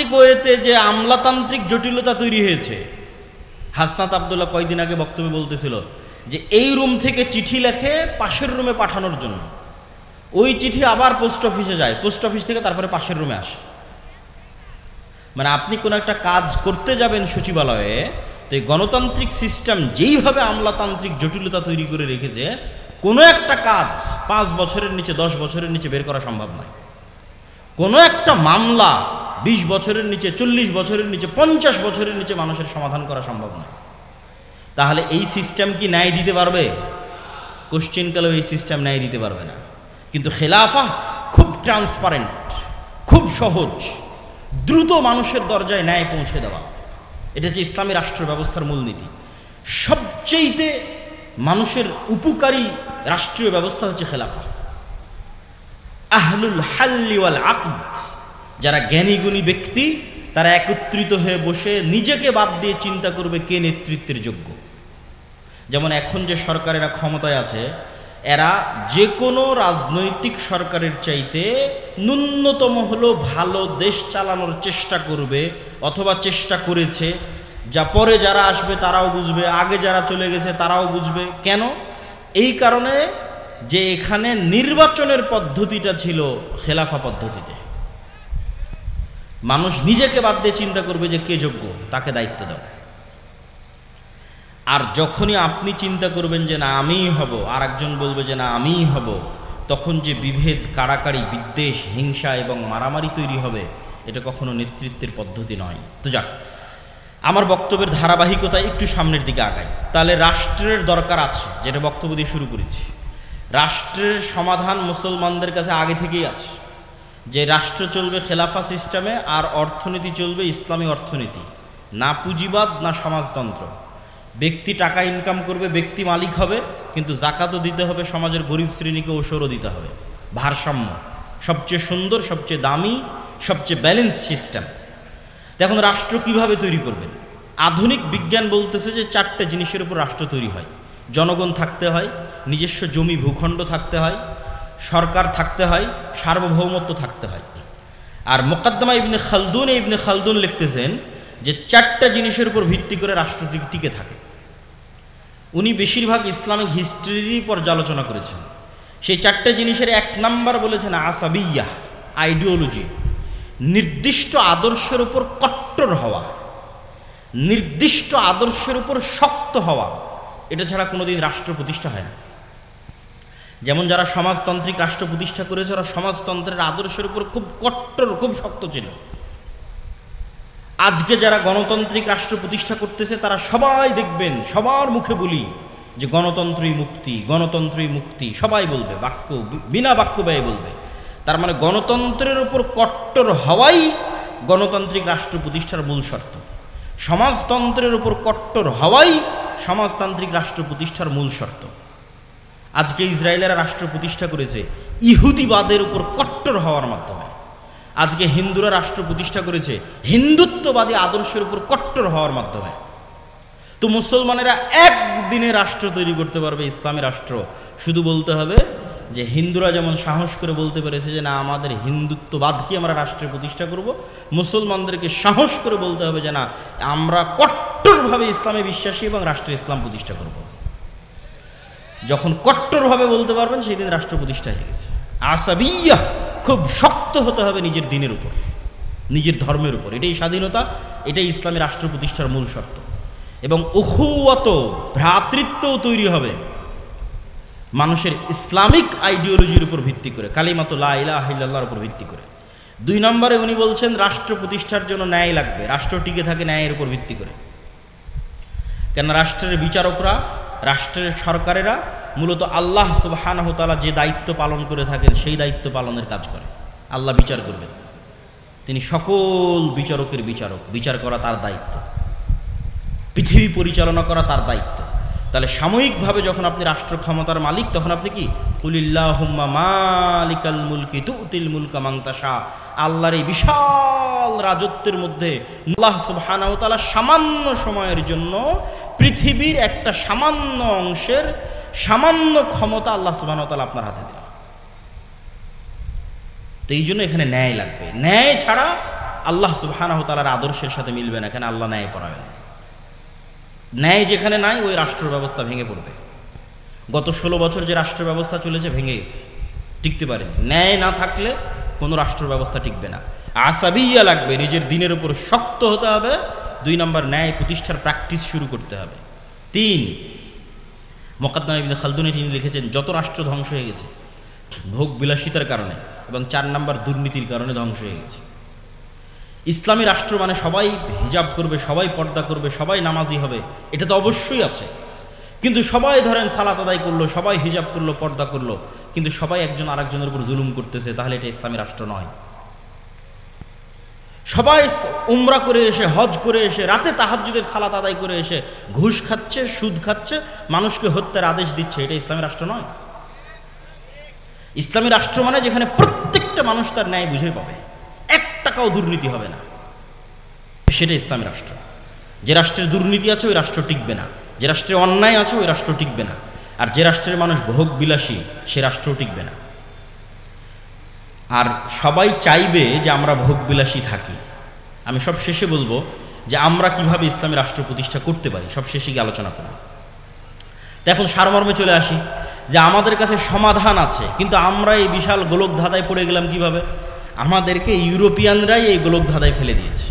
আমলাতান্ত্রিক ওয়েতে যে আমলাতান্ত্রিক জটিলতা তৈরি হয়েছে, হাসনাত আবদুল্লাহ কয়েকদিন আগে বক্তব্যে বলতেছিল যে এই রুম থেকে চিঠি লেখে পাশের রুমে পাঠানোর জন্য, ওই চিঠি আবার পোস্ট অফিসে যায়, পোস্ট অফিস থেকে তারপরে পাশের রুমে আসে। মানে আপনি কোনো একটা কাজ করতে যাবেন সচিবালয়ে, তো এই গণতান্ত্রিক সিস্টেম যেইভাবে আমলাতান্ত্রিক জটিলতা তৈরি করে রেখেছে, কোনো একটা কাজ 5 বছরের নিচে 10 বছরের নিচে বের করা সম্ভব নয়। কোনো একটা মামলা 20 বছরের নিচে, 40 বছরের নিচে, 50 বছরের নিচে মানুষের সমাধান করা সম্ভব নয়। তাহলে এই সিস্টেম কি ন্যায় দিতে পারবে? কোশ্চেনকালেও এই সিস্টেম ন্যায় দিতে পারবে না। কিন্তু খেলাফা খুব ট্রান্সপারেন্ট, খুব সহজ, দ্রুত মানুষের দরজায় ন্যায় পৌঁছে দেওয়া, এটা হচ্ছে ইসলামী রাষ্ট্র ব্যবস্থার মূলনীতি। সবচেয়েতে মানুষের উপকারী রাষ্ট্রীয় ব্যবস্থা হচ্ছে খেলাফা। আহলুল হাল্লি ওয়াল আকদ, যারা জ্ঞানীগুণী ব্যক্তি, তারা একত্রিত হয়ে বসে নিজেকে বাদ দিয়ে চিন্তা করবে কে নেতৃত্বের যোগ্য। যেমন এখন যে সরকারেরা ক্ষমতায় আছে, এরা যে কোনো রাজনৈতিক সরকারের চাইতে ন্যূনতম হলো ভালো দেশ চালানোর চেষ্টা করবে, অথবা চেষ্টা করেছে। যা পরে যারা আসবে তারাও বুঝবে, আগে যারা চলে গেছে তারাও বুঝবে। কেন? এই কারণে যে এখানে নির্বাচনের পদ্ধতিটা ছিল খেলাফা পদ্ধতিতে। মানুষ নিজেকে বাদ দিয়ে চিন্তা করবে যে কে যোগ্য, তাকে দায়িত্ব দাও। আর যখনই আপনি চিন্তা করবেন যে না আমিই হব, আর একজন বলবে যে না আমিই হব, তখন যে বিভেদ, কাড়াকাড়ি, বিদ্বেষ, হিংসা এবং মারামারি তৈরি হবে, এটা কখনো নেতৃত্বের পদ্ধতি নয়। তো যাক, আমার বক্তব্যের ধারাবাহিকতায় একটু সামনের দিকে আগাই। তাহলে রাষ্ট্রের দরকার আছে, যেটা বক্তব্য দিয়ে শুরু করেছি। রাষ্ট্রের সমাধান মুসলমানদের কাছে আগে থেকেই আছে, যে রাষ্ট্র চলবে খেলাফা সিস্টেমে, আর অর্থনীতি চলবে ইসলামী অর্থনীতি, না পুঁজিবাদ না সমাজতন্ত্র। ব্যক্তি টাকা ইনকাম করবে, ব্যক্তি মালিক হবে, কিন্তু জাকাতও দিতে হবে, সমাজের গরিব শ্রেণীকে ওসরও দিতে হবে। ভারসাম্য, সবচেয়ে সুন্দর, সবচেয়ে দামি, সবচেয়ে ব্যালেন্স সিস্টেম। এখন রাষ্ট্র কিভাবে তৈরি করবেন? আধুনিক বিজ্ঞান বলতেছে যে 4টে জিনিসের উপর রাষ্ট্র তৈরি হয়। জনগণ থাকতে হয়, নিজস্ব জমি ভূখণ্ড থাকতে হয়, সরকার থাকতে হয়, সার্বভৌমত্ব থাকতে হয়। আর মুকদ্দমা ইবনে খালদুন লিখতেছেন যে 4টা জিনিসের উপর ভিত্তি করে রাষ্ট্র টিকে থাকে। উনি বেশিরভাগ ইসলামিক হিস্ট্রিরই পর্যালোচনা করেছেন। সেই 4টে জিনিসের 1 নাম্বার বলেছেন আসাবিয়া, আইডিওলজি, নির্দিষ্ট আদর্শের উপর কট্টর হওয়া, নির্দিষ্ট আদর্শের উপর শক্ত হওয়া। এটা ছাড়া কোনোদিন রাষ্ট্র প্রতিষ্ঠা হয় না। যেমন যারা সমাজতান্ত্রিক রাষ্ট্র প্রতিষ্ঠা করেছে, ওরা সমাজতন্ত্রের আদর্শের উপর খুব কট্টর, খুব শক্ত ছিল। আজকে যারা গণতান্ত্রিক রাষ্ট্র প্রতিষ্ঠা করতেছে, তারা সবাই দেখবেন, সবার মুখে বলি যে গণতন্ত্রই মুক্তি, গণতন্ত্রই মুক্তি, সবাই বলবে, বাক্য বিনা বাক্য ব্যয়ে বলবে। তার মানে গণতন্ত্রের উপর কট্টর হওয়াই গণতান্ত্রিক রাষ্ট্র প্রতিষ্ঠার মূল শর্ত। সমাজতন্ত্রের উপর কট্টর হওয়াই সমাজতান্ত্রিক রাষ্ট্র প্রতিষ্ঠার মূল শর্ত। আজকে ইসরায়েলেরা রাষ্ট্র প্রতিষ্ঠা করেছে ইহুদিবাদের উপর কট্টর হওয়ার মাধ্যমে। আজকে হিন্দুরা রাষ্ট্র প্রতিষ্ঠা করেছে হিন্দুত্ববাদী আদর্শের উপর কট্টর হওয়ার মাধ্যমে। তো মুসলমানেরা একদিনে রাষ্ট্র তৈরি করতে পারবে, ইসলামী রাষ্ট্র। শুধু বলতে হবে যে হিন্দুরা যেমন সাহস করে বলতে পেরেছে যে না আমাদের হিন্দুত্ববাদকে আমরা রাষ্ট্রে প্রতিষ্ঠা করব, মুসলমানদেরকে সাহস করে বলতে হবে যে না আমরা কট্টরভাবে ইসলামে বিশ্বাসী এবং রাষ্ট্রে ইসলাম প্রতিষ্ঠা করব। যখন কট্টরভাবে বলতে পারবেন, সেই দিন রাষ্ট্র প্রতিষ্ঠা হয়ে গেছে। আসাবিয়া, খুব শক্ত হতে হবে নিজের দিনের উপর, নিজের ধর্মের উপর। এটাই স্বাধীনতা, এটাই ইসলামী রাষ্ট্র প্রতিষ্ঠার মূল শর্ত। এবং উখুওয়াত, ভ্রাতৃত্বও তৈরি হবে মানুষের ইসলামিক আইডিওলজির উপর ভিত্তি করে, কালিমাতু লা ইলাহা ইল্লাল্লাহর উপর ভিত্তি করে। 2 নম্বরে উনি বলছেন রাষ্ট্র প্রতিষ্ঠার জন্য ন্যায় লাগবে। রাষ্ট্র টিকে থাকে ন্যায়ের উপর ভিত্তি করে। কেন? রাষ্ট্রের বিচারকরা, রাষ্ট্রের সরকারেরা মূলত আল্লাহ সুবহানাহু ওয়া তাআলা যে দায়িত্ব পালন করে থাকেন, সেই দায়িত্ব পালনের কাজ করে। আল্লাহ বিচার করবেন, তিনি সকল বিচারকের বিচারক, বিচার করা তার দায়িত্ব, পৃথিবী পরিচালনা করা তার দায়িত্ব। তাহলে সাময়িকভাবে যখন আপনি রাষ্ট্র ক্ষমতার মালিক, তখন আপনি কি কুলিল্লাহুম্মা মালিকাল মুলকি তুতিল মুলকা মান তাশা, আল্লাহর এই বিশাল রাজত্বের মধ্যে আল্লাহ সুবহানাহু ওয়া তাআলা সামান্য সময়ের জন্য পৃথিবীর একটা সামান্য অংশের সামান্য ক্ষমতা আল্লাহ সুবহানাহু ওয়া তাআলা আপনার হাতে দিলেন। তো এই জন্য এখানে ন্যায় লাগবে। ন্যায় ছাড়া আল্লাহ সুবহানাহু ওয়া তাআলার আদর্শের সাথে মিলবে না, কেন আল্লাহ ন্যায় পরায়ণ। ন্যায় যেখানে নাই ওই রাষ্ট্র ব্যবস্থা ভেঙে পড়বে। গত 16 বছর যে রাষ্ট্র ব্যবস্থা চলেছে ভেঙে গেছে, টিকতে পারেনি। ন্যায় না থাকলে কোনো রাষ্ট্র ব্যবস্থা টিকবে না। আসাবিয়া লাগবে, নিজের দিনের উপর শক্ত হতে হবে। 2 নম্বর, ন্যায় প্রতিষ্ঠার প্র্যাকটিস শুরু করতে হবে। 3, মুকাদ্দাম ইবনে খালদুনে তিনি লিখেছেন যত রাষ্ট্র ধ্বংস হয়ে গেছে ভোগ বিলাসিতার কারণে, এবং 4 নম্বর দুর্নীতির কারণে ধ্বংস হয়ে গেছে। ইসলামী রাষ্ট্র মানে সবাই হিজাব করবে, সবাই পর্দা করবে, সবাই নামাজি হবে, এটা তো অবশ্যই আছে। কিন্তু সবাই ধরেন সালাত আদায় করলো, সবাই হিজাব করলো, পর্দা করলো, কিন্তু সবাই একজন আরেকজনের উপর জুলুম করতেছে, তাহলে এটা ইসলামী রাষ্ট্র নয়। সবাই উমরা করে এসে, হজ করে এসে, রাতে তাহাজ্জুদের সালাত আদায় করে এসে ঘুষ খাচ্ছে, সুদ খাচ্ছে, মানুষকে হত্যার আদেশ দিচ্ছে, এটা ইসলামী রাষ্ট্র নয়। ইসলামী রাষ্ট্র মানে যেখানে প্রত্যেকটা মানুষ তার ন্যায় বুঝে পাবে, 1 টাকাও দুর্নীতি হবে না, সেটা ইসলামী রাষ্ট্র। যে রাষ্ট্রের দুর্নীতি আছে ওই রাষ্ট্র টিকবে না, যে রাষ্ট্রে অন্যায় আছে ওই রাষ্ট্র টিকবে না, আর যে রাষ্ট্রের মানুষ ভোগ বিলাসী সে রাষ্ট্র টিকবে না। আর সবাই চাইবে যে আমরা ভোগ বিলাসী থাকি। আমি সব শেষে বলবো যে আমরা কিভাবে ইসলামী রাষ্ট্র প্রতিষ্ঠা করতে পারি, সব শেষে গিয়ে আলোচনা করব। তো এখন সারমর্মে চলে আসি যে আমাদের কাছে সমাধান আছে, কিন্তু আমরা এই বিশাল গোলক ধাঁধায় পড়ে গেলাম কিভাবে? আমাদেরকে ইউরোপিয়ানরাই এই গোলক ধাঁধায় ফেলে দিয়েছে।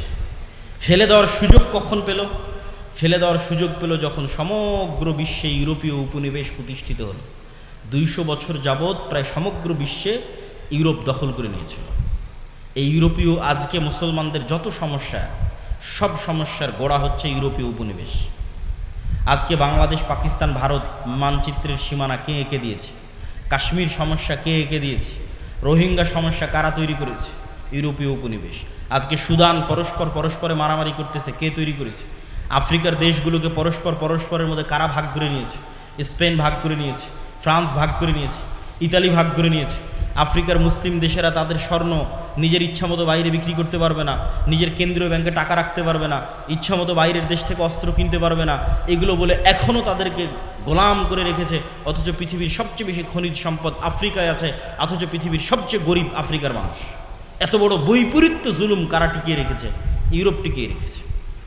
ফেলে দেওয়ার সুযোগ কখন পেল? ফেলে দেওয়ার সুযোগ পেল যখন সমগ্র বিশ্বে ইউরোপীয় উপনিবেশ প্রতিষ্ঠিত হল। 200 বছর যাবৎ প্রায় সমগ্র বিশ্বে ইউরোপ দখল করে নিয়েছিল। এই ইউরোপীয় আজকে মুসলমানদের যত সমস্যা, সব সমস্যার গোড়া হচ্ছে ইউরোপীয় উপনিবেশ। আজকে বাংলাদেশ, পাকিস্তান, ভারত মানচিত্রের সীমানা কে এঁকে দিয়েছে? কাশ্মীর সমস্যা কে এঁকে দিয়েছে? রোহিঙ্গা সমস্যা কারা তৈরি করেছে? ইউরোপীয় উপনিবেশ। আজকে সুদান পরস্পরে মারামারি করতেছে, কে তৈরি করেছে? আফ্রিকার দেশগুলোকে পরস্পরের মধ্যে কারা ভাগ করে নিয়েছে? স্পেন ভাগ করে নিয়েছে, ফ্রান্স ভাগ করে নিয়েছে, ইতালি ভাগ করে নিয়েছে। আফ্রিকার মুসলিম দেশেরা তাদের স্বর্ণ নিজের ইচ্ছামতো বাইরে বিক্রি করতে পারবে না, নিজের কেন্দ্রীয় ব্যাংকে টাকা রাখতে পারবে না, ইচ্ছামতো বাইরের দেশ থেকে অস্ত্র কিনতে পারবে না, এগুলো বলে এখনও তাদেরকে গোলাম করে রেখেছে। অথচ পৃথিবীর সবচেয়ে বেশি খনিজ সম্পদ আফ্রিকায় আছে, অথচ পৃথিবীর সবচেয়ে গরিব আফ্রিকার মানুষ। এত বড় বৈপরীত্য জুলুম কারা টিকিয়ে রেখেছে? ইউরোপ টিকিয়ে রেখেছে,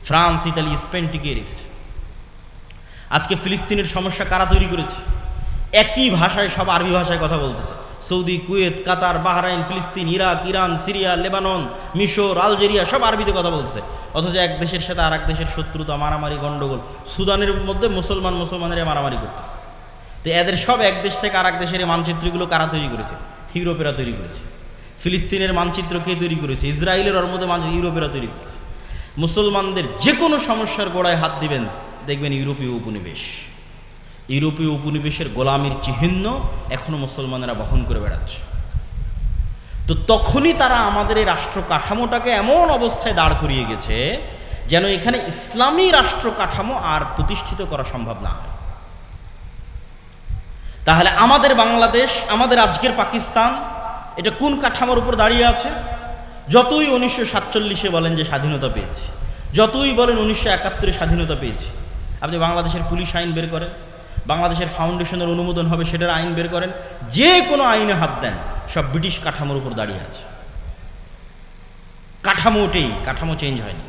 ফ্রান্স, ইতালি, স্পেন টিকিয়ে রেখেছে। আজকে ফিলিস্তিনের সমস্যা কারা তৈরি করেছে? একই ভাষায় সব আরবি ভাষায় কথা বলতেছে। সৌদি, কুয়েত, কাতার, বাহরাইন, ফিলিস্তিন, ইরাক, ইরান, সিরিয়া, লেবানন, মিশর, আলজেরিয়া সব আরবিতে কথা বলতেছে, অথচ এক দেশের সাথে আর এক দেশের শত্রুতা, মারামারি, গণ্ডগোল। সুদানের মধ্যে মুসলমানেরা মারামারি করতেছে। তো এদের সব এক দেশ থেকে আর এক দেশের মানচিত্রগুলো কারা তৈরি করেছে? ইউরোপেরা তৈরি করেছে। ফিলিস্তিনের মানচিত্র কে তৈরি করেছে? ইসরায়েলের, ওর মধ্যে মানচিত্র ইউরোপেরা তৈরি করেছে। মুসলমানদের যে কোনো সমস্যার গোড়ায় হাত দিবেন, দেখবেন ইউরোপীয় উপনিবেশ। ইউরোপীয় উপনিবেশের গোলামির চিহ্ন এখনো মুসলমানেরা বহন করে বেড়াচ্ছে। তো তখনই তারা আমাদের এই রাষ্ট্র কাঠামোটাকে এমন অবস্থায় দাঁড় করিয়ে গেছে যেন এখানে ইসলামী রাষ্ট্র কাঠামো আর প্রতিষ্ঠিত করা সম্ভব না হয়। তাহলে আমাদের বাংলাদেশ, আমাদের আজকের পাকিস্তান, এটা কোন কাঠামোর উপর দাঁড়িয়ে আছে? যতই 1947 বলেন যে স্বাধীনতা পেয়েছে, যতই বলেন 1971 স্বাধীনতা পেয়েছে, আপনি বাংলাদেশের পুলিশ আইন বের করেন, বাংলাদেশের ফাউন্ডেশনের অনুমোদন হবে সেটার আইন বের করেন, যে কোনো আইনে হাত দেন, সব ব্রিটিশ কাঠামোর উপর দাঁড়িয়ে আছে। কাঠামো ওটাই, কাঠামো চেঞ্জ হয়নি।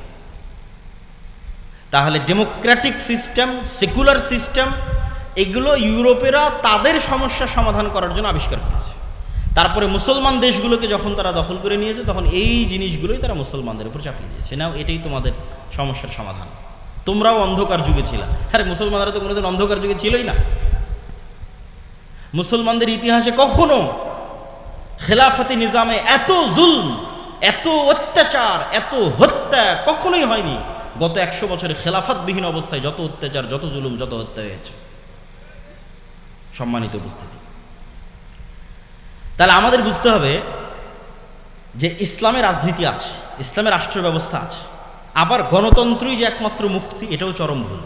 তাহলে ডেমোক্রেটিক সিস্টেম, সেকুলার সিস্টেম, এগুলো ইউরোপেরা তাদের সমস্যার সমাধান করার জন্য আবিষ্কার করেছে। তারপরে মুসলমান দেশগুলোকে যখন তারা দখল করে নিয়েছে, তখন এই জিনিসগুলোই তারা মুসলমানদের উপর চাপিয়ে দিয়েছে। নাও এটাই তোমাদের সমস্যার সমাধান। তোমরাও অন্ধকার যুগে ছিল। আরে মুসলমানরা তো কোনোদিন অন্ধকার যুগে ছিলই না। মুসলমানদের ইতিহাসে কখনো খেলাফতি নিজামে এত জুলম, এত অত্যাচার, এত হত্যা কখনোই হয়নি। গত 100 বছরে খেলাফতবিহীন অবস্থায় যত অত্যাচার, যত জুলুম, যত হত্যা হয়েছে। সম্মানিত উপস্থিতি, তাহলে আমাদের বুঝতে হবে যে ইসলামের রাজনীতি আছে, ইসলামের রাষ্ট্র ব্যবস্থা আছে, আবার গণতন্ত্রই যে একমাত্র মুক্তি, এটাও চরম ভুল।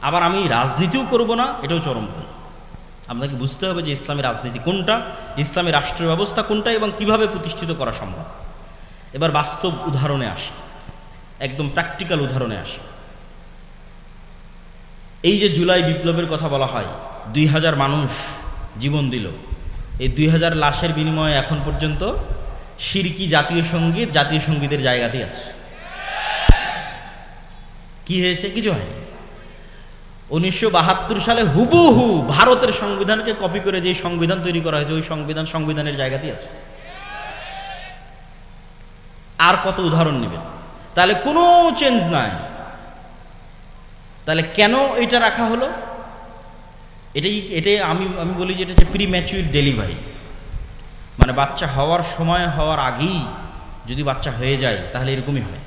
আবার আমি রাজনীতিও করব না, এটাও চরম ভুল। আপনাকে বুঝতে হবে যে ইসলামী রাজনীতি কোনটা, ইসলামী রাষ্ট্র ব্যবস্থা কোনটা, এবং কিভাবে প্রতিষ্ঠিত করা সম্ভব। এবার বাস্তব উদাহরণে আসি, একদম প্র্যাকটিক্যাল উদাহরণে আসি। এই যে জুলাই বিপ্লবের কথা বলা হয়, 2000 মানুষ জীবন দিল। এই 2000 লাশের বিনিময়ে এখন পর্যন্ত শিরকি জাতীয় সঙ্গীতের জায়গাতেই আছে। কি হয়েছে? কিছু হয়নি। 1972 সালে হুবহু ভারতের সংবিধানকে কপি করে যে সংবিধান তৈরি করা হয়েছে, ওই সংবিধানের জায়গাতেই আছে। আর কত উদাহরণ নেবেন? তাহলে কোনো চেঞ্জ নাই। তাহলে কেন এটা রাখা হলো? এটাই আমি বলি যে এটা হচ্ছে প্রিম্যাচিউর ডেলিভারি, মানে বাচ্চা হওয়ার সময় হওয়ার আগেই যদি বাচ্চা হয়ে যায় তাহলে এরকমই হয়।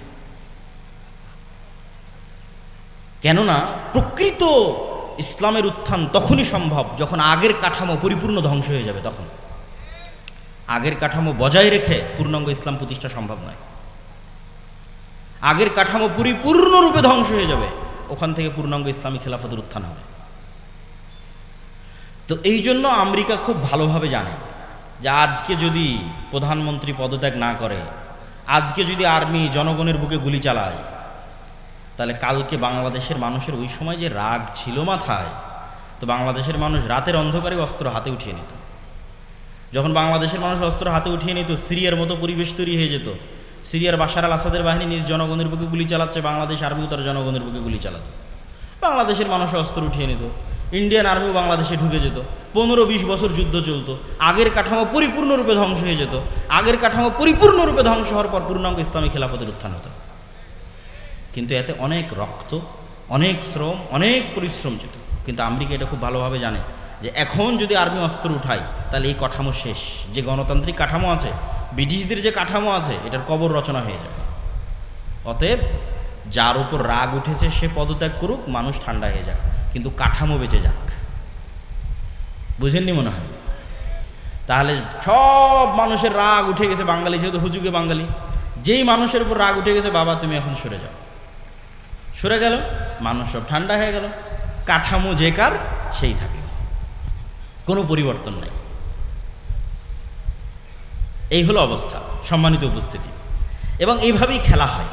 কেননা প্রকৃত ইসলামের উত্থান তখনই সম্ভব যখন আগের কাঠামো পরিপূর্ণ ধ্বংস হয়ে যাবে। তখন আগের কাঠামো বজায় রেখে পূর্ণাঙ্গ ইসলাম প্রতিষ্ঠা সম্ভব নয়। আগের কাঠামো পরিপূর্ণরূপে ধ্বংস হয়ে যাবে, ওখান থেকে পূর্ণাঙ্গ ইসলামী খেলাফতের উত্থান হবে। তো এই জন্য আমেরিকা খুব ভালোভাবে জানে যে আজকে যদি প্রধানমন্ত্রী পদত্যাগ না করে, আজকে যদি আর্মি জনগণের বুকে গুলি চালায়, তাহলে কালকে বাংলাদেশের মানুষের ওই সময় যে রাগ ছিল মাথায়, তো বাংলাদেশের মানুষ রাতের অন্ধকারে অস্ত্র হাতে উঠিয়ে নিত। যখন বাংলাদেশের মানুষ অস্ত্র হাতে উঠিয়ে নিত, সিরিয়ার মতো পরিবেশ তৈরি হয়ে যেত। সিরিয়ার বাশার আল আসাদের বাহিনী নিজ জনগণের বুকে গুলি চালাচ্ছে, বাংলাদেশ আর্মিও তার জনগণের বুকে গুলি চালাতো। বাংলাদেশের মানুষ অস্ত্র উঠিয়ে নিত, ইন্ডিয়ান আর্মিও বাংলাদেশে ঢুকে যেত। 15-20 বছর যুদ্ধ চলতো, আগের কাঠামো পরিপূর্ণরূপে ধ্বংস হয়ে যেত। আগের কাঠামো পরিপূর্ণরূপে ধ্বংস হওয়ার পর পূর্ণাঙ্গ ইসলামী খেলাফতের উত্থান হতো। কিন্তু এতে অনেক রক্ত, অনেক শ্রম, অনেক পরিশ্রম যেত। কিন্তু আমেরিকা এটা খুব ভালোভাবে জানে যে এখন যদি আর্মি অস্ত্র উঠায় তাহলে এই কাঠামো শেষ। যে গণতান্ত্রিক কাঠামো আছে, ব্রিটিশদের যে কাঠামো আছে, এটার কবর রচনা হয়ে যাবে। অতএব যার উপর রাগ উঠেছে সে পদত্যাগ করুক, মানুষ ঠান্ডা হয়ে যাক, কিন্তু কাঠামো বেঁচে যাক। বুঝেননি মনে হয়? তাহলে সব মানুষের রাগ উঠে গেছে, বাঙালি যেহেতু হুজুগে বাঙালি, যেই মানুষের উপর রাগ উঠে গেছে, বাবা তুমি এখন সরে যাও, সরে গেল, মানুষ সব ঠান্ডা হয়ে গেল, কাঠামো যে কার সেই থাকে, কোনো পরিবর্তন নাই। এই হলো অবস্থা, সম্মানিত উপস্থিতি। এবং এইভাবেই খেলা হয়।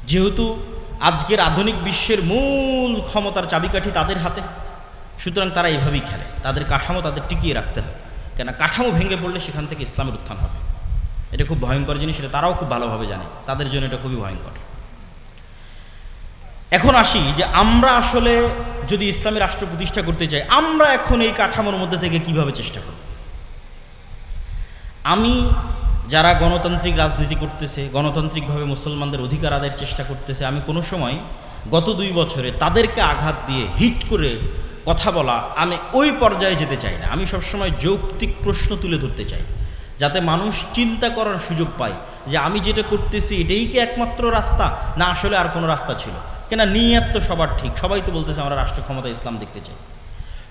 যেহেতু আজকের আধুনিক বিশ্বের মূল ক্ষমতার চাবিকাঠি তাদের হাতে, সুতরাং তারা এইভাবেই খেলে। তাদের কাঠামো তাদের টিকিয়ে রাখতে হবে, কেন কাঠামো ভেঙে পড়লে সেখান থেকে ইসলামের উত্থান হবে। এটা খুব ভয়ঙ্কর জিনিস, এটা তারাও খুব ভালোভাবে জানে, তাদের জন্য এটা খুবই ভয়ঙ্কর। এখন আসি যে আমরা আসলে যদি ইসলামী রাষ্ট্র প্রতিষ্ঠা করতে চাই, আমরা এখন এই কাঠামোর মধ্যে থেকে কিভাবে চেষ্টা করব? আমি যারা গণতান্ত্রিক রাজনীতি করতেছে, গণতান্ত্রিকভাবে মুসলমানদের অধিকার আদায়ের চেষ্টা করতেছে, আমি কোনো সময় গত 2 বছরে তাদেরকে আঘাত দিয়ে হিট করে কথা বলা, আমি ওই পর্যায়ে যেতে চাই না। আমি সবসময় যৌক্তিক প্রশ্ন তুলে ধরতে চাই, যাতে মানুষ চিন্তা করার সুযোগ পায় যে আমি যেটা করতেছি এটাই কি একমাত্র রাস্তা, না আসলে আর কোনো রাস্তা ছিল। কেন নিয়ত তো সবার ঠিক, সবাই তো বলতেছে আমরা রাষ্ট্র ক্ষমতা ইসলাম দেখতে চাই।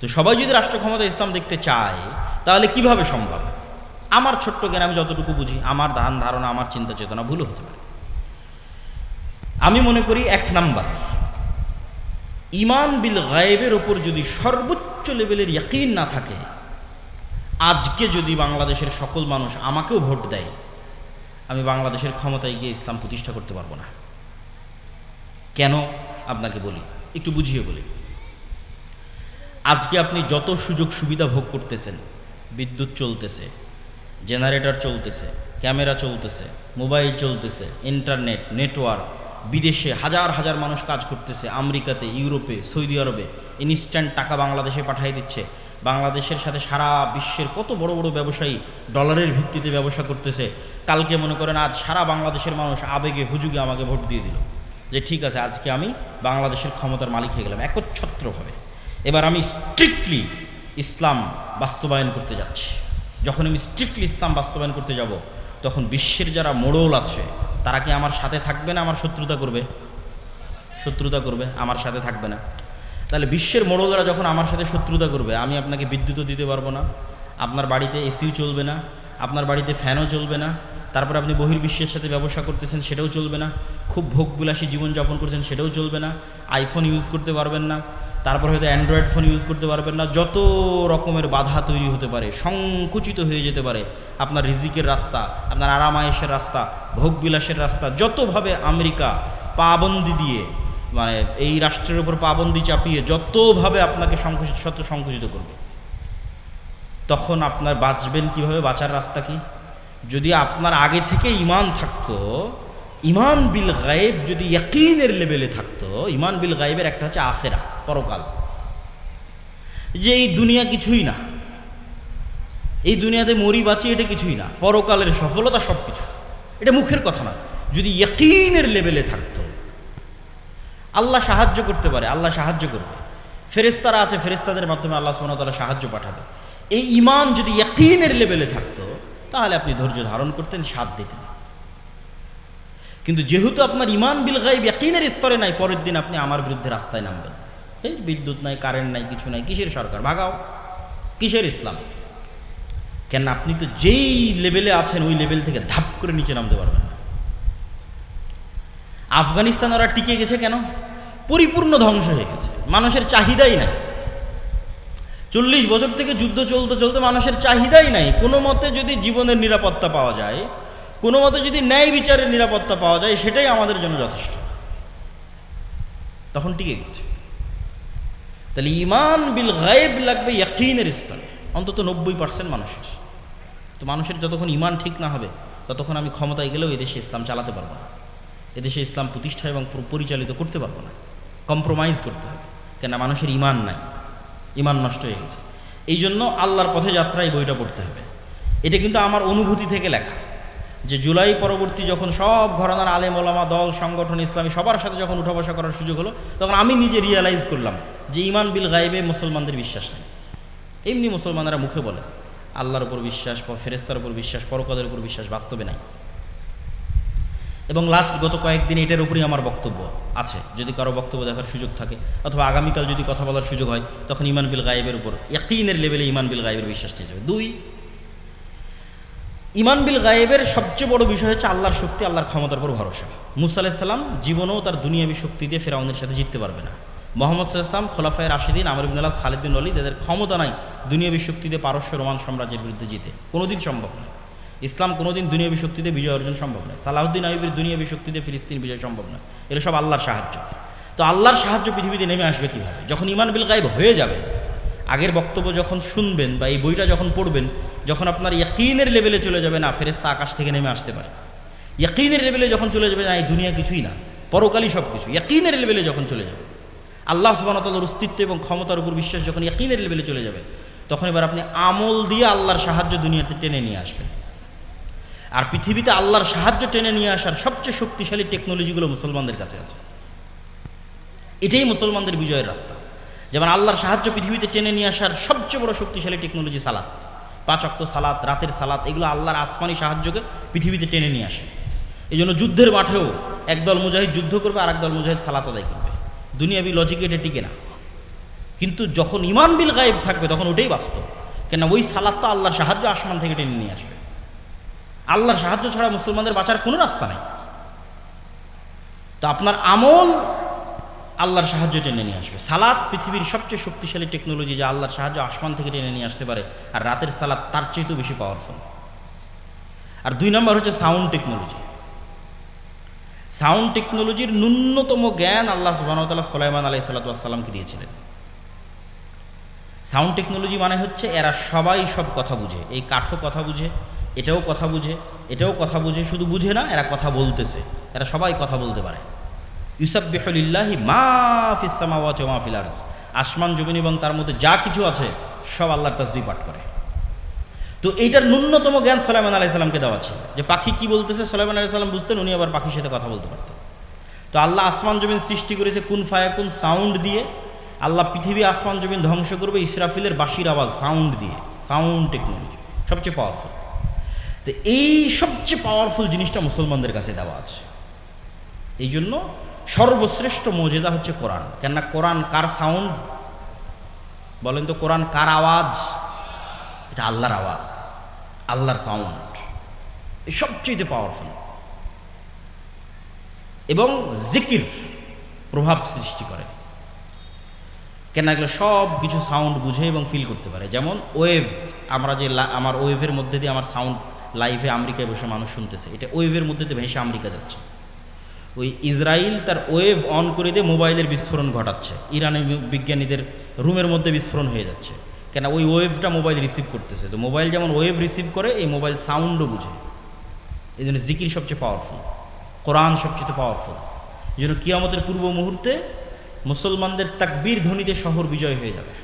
তো সবাই যদি রাষ্ট্র ক্ষমতা ইসলাম দেখতে চায় তাহলে কিভাবে সম্ভব? আমার ছোট্ট জ্ঞান, আমি যতটুকু বুঝি, আমার ধারণা, আমার চিন্তা চেতনা ভুল হতে পারে। আমি মনে করি 1 নাম্বার, ঈমান বিল গায়েবের ওপর যদি সর্বোচ্চ লেভেলের ইয়াকিন না থাকে, আজকে যদি বাংলাদেশের সকল মানুষ আমাকেও ভোট দেয়, আমি বাংলাদেশের ক্ষমতায় গিয়ে ইসলাম প্রতিষ্ঠা করতে পারবো না। কেন আপনাকে বলি, একটু বুঝিয়ে বলি। আজকে আপনি যত সুযোগ সুবিধা ভোগ করতেছেন, বিদ্যুৎ চলতেছে, জেনারেটর চলতেছে, ক্যামেরা চলতেছে, মোবাইল চলতেছে, ইন্টারনেট, নেটওয়ার্ক, বিদেশে হাজার হাজার মানুষ কাজ করতেছে, আমেরিকাতে, ইউরোপে, সৌদি আরবে ইনস্ট্যান্ট টাকা বাংলাদেশে পাঠিয়ে দিচ্ছে। বাংলাদেশের সাথে সারা বিশ্বের কত বড় বড় ব্যবসায়ী ডলারের ভিত্তিতে ব্যবসা করতেছে। কালকে মনে করেন আজ সারা বাংলাদেশের মানুষ আবেগে হুজুগে আমাকে ভোট দিয়ে দিল যে ঠিক আছে, আজকে আমি বাংলাদেশের ক্ষমতার মালিক হয়ে গেলাম একচ্ছত্রভাবে। এবার আমি স্ট্রিক্টলি ইসলাম বাস্তবায়ন করতে যাচ্ছি। যখন আমি স্ট্রিক্টলি ইসলাম বাস্তবায়ন করতে যাব, তখন বিশ্বের যারা মোড়ল আছে তারা কি আমার সাথে থাকবে না আমার শত্রুতা করবে? শত্রুতা করবে, আমার সাথে থাকবে না। তাহলে বিশ্বের মোড়লরা যখন আমার সাথে শত্রুতা করবে, আমি আপনাকে বিদ্যুৎও দিতে পারবো না, আপনার বাড়িতে এসিও চলবে না, আপনার বাড়িতে ফ্যানও চলবে না, তারপর আপনি বহির্বিশ্বের সাথে ব্যবসা করতেছেন সেটাও চলবে না, খুব ভোগবিলাসী জীবনযাপন করছেন সেটাও চলবে না, আইফোন ইউজ করতে পারবেন না, তারপর হয়তো অ্যান্ড্রয়েড ফোন ইউজ করতে পারবেন না। যত রকমের বাধা তৈরি হতে পারে, সংকুচিত হয়ে যেতে পারে আপনার রিজিকের রাস্তা, আপনার আরাম আয়েশের রাস্তা, ভোগবিলাসের রাস্তা, যতভাবে আমেরিকা পাবন্দি দিয়ে, মানে এই রাষ্ট্রের উপর পাবন্দি চাপিয়ে যতভাবে আপনাকে সংকুচিত করবে, তখন আপনার বাঁচবেন কিভাবে? বাঁচার রাস্তা কি? যদি আপনার আগে থেকে ঈমান থাকতো ইমান বিল গায়েব যদি ইয়াকিনের লেভেলে থাকতো, ইমান বিল গায়েবের একটা হচ্ছে আখেরা, পরকাল, যে এই দুনিয়া কিছুই না, এই দুনিয়াতে মরি বাঁচি এটা কিছুই না, পরকালের সফলতা সব কিছু, এটা মুখের কথা না। যদি ইয়াকিনের লেভেলে থাকতো, আল্লাহ সাহায্য করতে পারে, আল্লাহ সাহায্য করবে, ফেরেশতারা আছে, ফেরেশতাদের মাধ্যমে আল্লাহ সুবহানাহু ওয়া তাআলা সাহায্য পাঠাবে, এই ইমান যদি ইয়াকিনের লেভেলে থাকতো তাহলে আপনি ধৈর্য ধারণ করতেন, সাথ দিতেন। কিন্তু যেহেতু আপনার ইমান বিল গায়ব ইয়াকিনের স্তরে নাই, পরের দিন আপনি আমার বিরুদ্ধে রাস্তায় নামবেন, এই বিদ্যুৎ নাই, কারেন্ট নাই, কিছু নাই, কিসের সরকার, ভাগাও, কিসের ইসলাম? কেন আপনি তো যেই লেভেলে আছেন ওই লেভেল থেকে ধাপ করে নিচে নামতে পারবেন না। আফগানিস্তান ওরা টিকে গেছে কেন? পরিপূর্ণ ধ্বংস হয়ে গেছে, মানুষের চাহিদাই নাই। 40 বছর থেকে যুদ্ধ চলতে চলতে মানুষের চাহিদাই নাই। কোনো মতে যদি জীবনের নিরাপত্তা পাওয়া যায়, কোনো মতে যদি ন্যায় বিচারের নিরাপত্তা পাওয়া যায়, সেটাই আমাদের জন্য যথেষ্ট, তখন টিকে গেছে। তাহলে ইমান বিল গায়েব লাগবে ইয়াকিনের স্তরে, অন্তত 90% মানুষের। তো মানুষের যতক্ষণ ইমান ঠিক না হবে ততক্ষণ আমি ক্ষমতায় গেলেও এদেশে ইসলাম চালাতে পারবো না, এদেশে ইসলাম প্রতিষ্ঠা এবং পরিচালিত করতে পারবো না, কম্প্রোমাইজ করতে হবে। কেন? মানুষের ইমান নাই, ইমান নষ্ট হয়ে গেছে। এই জন্য আল্লাহর পথে যাত্রা এই বইটা পড়তে হবে। এটা কিন্তু আমার অনুভূতি থেকে লেখা, যে জুলাই পরবর্তী যখন সব ঘরানার আলেম ওলামা, দল, সংগঠন, ইসলামী সবার সাথে যখন উঠা বসা করার সুযোগ হলো, তখন আমি নিজে রিয়েলাইজ করলাম যে ইমান বিল গায়েবে মুসলমানদের বিশ্বাস নেই। এমনি মুসলমানেরা মুখে বলে আল্লাহর উপর বিশ্বাস, ফেরেশতার উপর বিশ্বাস, পরকালের উপর বিশ্বাস, বাস্তবে নাই। এবং লাস্ট গত কয়েকদিন এটার উপরেই আমার বক্তব্য আছে, যদি কারো বক্তব্য দেখার সুযোগ থাকে অথবা আগামীকাল যদি কথা বলার সুযোগ হয়, তখন ইমান বিল গায়েবের উপর ইয়াকিনের লেভেলে ইমান বিল গায়েবের বিশ্বাস নিয়ে যাবে। 2, ইমান বিল গায়েবের সবচেয়ে বড় বিষয় হচ্ছে আল্লাহর শক্তি, আল্লাহর ক্ষমতার উপর ভরসা। মুসা আলাইহিস সালাম জীবনেও তার দুনিয়াবী শক্তি দিয়ে ফেরাউনের সাথে জিততে পারবে না। মুহাম্মদ সাল্লাল্লাহু আলাইহি ওয়াসাল্লাম, খোলাফায়ে রাশিদিন, আমর ইবনে আস, খালিদ বিন ওয়ালিদ, এদের ক্ষমতা নাই দুনিয়াবী শক্তি দিয়ে পারস্য রোমান সাম্রাজ্যের বিরুদ্ধে জিতে, কোনোদিন সম্ভব নয়। ইসলাম কোনোদিন দুনিয়াবী শক্তিতে বিজয় অর্জন সম্ভব নয়। সালাহুদ্দিন আইয়ুবের দুনিয়াবী শক্তিতে ফিলিস্তিন বিজয় সম্ভব নয়। এগুলো সব আল্লাহর সাহায্য। তো আল্লাহর সাহায্য পৃথিবীতে নেমে আসবে কীভাবে? যখন ইমান বিল গায়েব হয়ে যাবে। আগের বক্তব্য যখন শুনবেন বা এই বইটা যখন পড়বেন, যখন আপনার ইয়াকিনের লেভেলে চলে যাবে, না ফেরেশতা আকাশ থেকে নেমে আসতে পারে, ইয়াকিনের লেভেলে যখন চলে যাবে, না এই দুনিয়া কিছুই না, পরকালই সব কিছু, ইয়াকিনের লেভেলে যখন চলে যাবে, আল্লাহ সুবহানাহু ওয়া তাআলার অস্তিত্ব এবং ক্ষমতার উপর বিশ্বাস যখন ইয়াকিনের লেভেলে চলে যাবে, তখন এবার আপনি আমল দিয়ে আল্লাহর সাহায্য দুনিয়াতে টেনে নিয়ে আসবেন। আর পৃথিবীতে আল্লাহর সাহায্য টেনে নিয়ে আসার সবচেয়ে শক্তিশালী টেকনোলজিগুলো মুসলমানদের কাছে আছে। এটাই মুসলমানদের বিজয়ের রাস্তা। যেমন আল্লাহর সাহায্য পৃথিবীতে টেনে নিয়ে আসার সবচেয়ে বড় শক্তিশালী টেকনোলজি সালাত, 5 ওয়াক্ত সালাত, রাতের সালাত, এগুলো আল্লাহর আসমানি সাহায্যকে পৃথিবীতে টেনে নিয়ে আসে। এই জন্য যুদ্ধের মাঠেও একদল মুজাহিদ যুদ্ধ করবে আর একদল মুজাহিদ সালাত আদায় করবে। দুনিয়াবি লজিকে এটা টিকে না, কিন্তু যখন ইমান বিল গায়েব থাকবে তখন ওটাই বাস্তব। কেন? ওই সালাতটা আল্লাহর সাহায্য আসমান থেকে টেনে নিয়ে আসবে। আল্লাহর সাহায্য ছাড়া মুসলমানদের বাঁচার কোনো রাস্তা নাই। তো আপনার আমল আল্লাহর সাহায্য টেনে নিয়ে আসবে। সালাত পৃথিবীর সবচেয়ে শক্তিশালী টেকনোলজি, যা আল্লাহর সাহায্য আসমান থেকে টেনে নিয়ে আসতে পারে, আর রাতের সালাত তার চেয়েও বেশি পাওয়ারফুল। আর 2 নম্বর হচ্ছে সাউন্ড টেকনোলজি। সাউন্ড টেকনোলজির ন্যূনতম জ্ঞান আল্লাহ সুবহানাহু ওয়া তাআলা সুলাইমান আলাইহিস সালাতু ওয়াস সালামকে দিয়েছিলেন। সাউন্ড টেকনোলজি মানে হচ্ছে এরা সবাই সব কথা বুঝে, এই কাঠও কথা বুঝে, এটাও কথা বুঝে, এটাও কথা বুঝে, শুধু বুঝে না, এরা কথা বলতেছে, এরা সবাই কথা বলতে পারে। ইউসাব্বিহু লিল্লাহি মা ফিস সামাওয়াতি ওয়া মা ফিল আরজ, আসমান জমিন এবং তার মধ্যে যা কিছু আছে সব আল্লাহর তাসবিহ পাঠ করে। তো এইটার ন্যূনতম জ্ঞান সুলাইমান আলাইহিস সালামকে দেওয়া ছিল, যে পাখি কি বলতেছে সুলাইমান আলাইহিস সালাম বুঝতেন, উনি আবার পাখির সাথে কথা বলতে পারতেন। তো আল্লাহ আসমান জমিন সৃষ্টি করেছে কুন ফায়াকুন সাউন্ড দিয়ে। আল্লাহ পৃথিবী আসমান জমিন ধ্বংস করবে ইসরাফিলের বাঁশির আওয়াজ, সাউন্ড দিয়ে। সাউন্ড টেকনোলজি সবচেয়ে পাওয়ারফুল। তো এই সবচেয়ে পাওয়ারফুল জিনিসটা মুসলমানদের কাছে দেওয়া আছে। এই জন্য সর্বশ্রেষ্ঠ মুজিজা হচ্ছে কোরআন। কেননা কোরআন কার সাউন্ড বলেন তো? কোরআন কার আওয়াজ? এটা আল্লাহর আওয়াজ, আল্লাহর সাউন্ড, এই সবচেয়ে পাওয়ারফুল। এবং জিকির প্রভাব সৃষ্টি করে। কেন? এগুলো সব কিছু সাউন্ড বুঝে এবং ফিল করতে পারে। যেমন ওয়েভ, আমরা যে আমার ওয়েভের মধ্যে দিয়ে আমার সাউন্ড লাইভে আমেরিকায় বসে মানুষ শুনতেছে, এটা ওয়েভের মধ্যে দিয়ে ভেসে আমেরিকা যাচ্ছে। ওই ইসরায়েল তার ওয়েভ অন করে দিয়ে মোবাইলের বিস্ফোরণ ঘটাচ্ছে, ইরানের বিজ্ঞানীদের রুমের মধ্যে বিস্ফোরণ হয়ে যাচ্ছে। কেন? ওই ওয়েভটা মোবাইল রিসিভ করতেছে। তো মোবাইল যেমন ওয়েভ রিসিভ করে, এই মোবাইল সাউন্ডও বুঝে। এই জন্য জিকির সবচেয়ে পাওয়ারফুল। কোরআন সবচেয়ে পাওয়ারফুল। এই জন্য কিয়ামতের পূর্ব মুহূর্তে মুসলমানদের তাকবীর ধ্বনিতে শহর বিজয় হয়ে যাবে।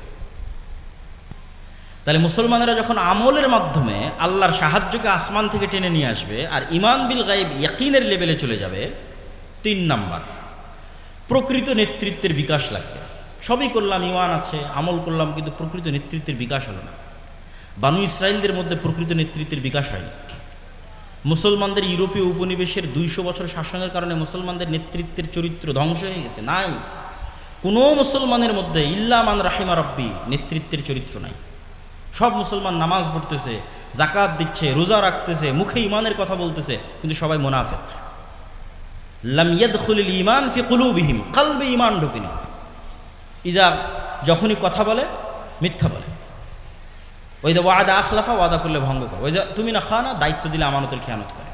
তাহলে মুসলমানেরা যখন আমলের মাধ্যমে আল্লাহর সাহায্যকে আসমান থেকে টেনে নিয়ে আসবে আর ঈমান বিল গায়ব ইয়াকিনের লেভেলে চলে যাবে, 3 নাম্বার প্রকৃত নেতৃত্বের বিকাশ লাগবে। সবই করলাম, ঈমান আছে, আমল করলাম, কিন্তু প্রকৃত নেতৃত্বের বিকাশ হলো না। বানু ইসরাইলদের মধ্যে প্রকৃত নেতৃত্বের বিকাশ হয়নি। মুসলমানদের ইউরোপীয় উপনিবেশের 200 বছর শাসনের কারণে মুসলমানদের নেতৃত্বের চরিত্র ধ্বংস হয়ে গেছে। নাই, কোনো মুসলমানের মধ্যে ইল্লা মান রাহিমা রাব্বি নেতৃত্বের চরিত্র নাই। সব মুসলমান নামাজ পড়তেছে, জাকাত দিচ্ছে, রোজা রাখতেছে, মুখে ঈমানের কথা বলতেছে, কিন্তু সবাই মুনাফিক। লাম ইয়াদখুলিল ঈমান ফি কুলুবিহিম, কলবে ঈমান ঢোকেনি। ইজা যখনই কথা বলে মিথ্যা বলে। ওই দা ওয়াদা আখলাফা, ওয়াদা করলে ভঙ্গ করে। ওই যা তুমি না খানা, দায়িত্ব দিলে আমানতের খেয়ানত করে।